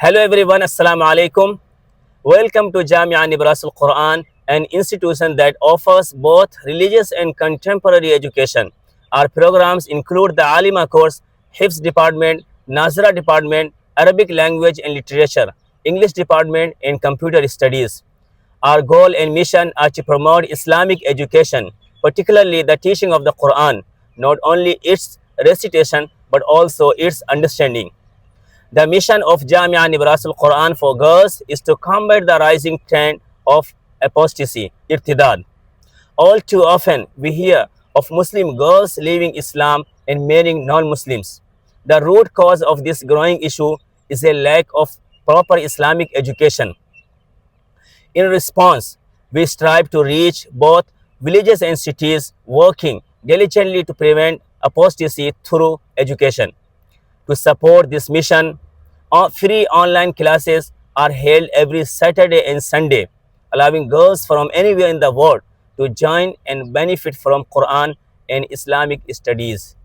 Hello everyone, Assalamu alaikum. Welcome to Jamia Nibras القرآن, an institution that offers both religious and contemporary education. Our programs include the Alima course, Hifz department, Nazra department, Arabic language and literature, English department and computer studies. Our goal and mission are to promote Islamic education, particularly the teaching of the Quran, not only its recitation but also its understanding. The mission of Jamia Nibras القرآن for girls is to combat the rising trend of apostasy, ارتداد. All too often we hear of Muslim girls leaving Islam and marrying non-Muslims. The root cause of this growing issue is a lack of proper Islamic education. In response, we strive to reach both villages and cities, working diligently to prevent apostasy through education. To support this mission, free online classes are held every Saturday and Sunday, allowing girls from anywhere in the world to join and benefit from Quran and Islamic studies.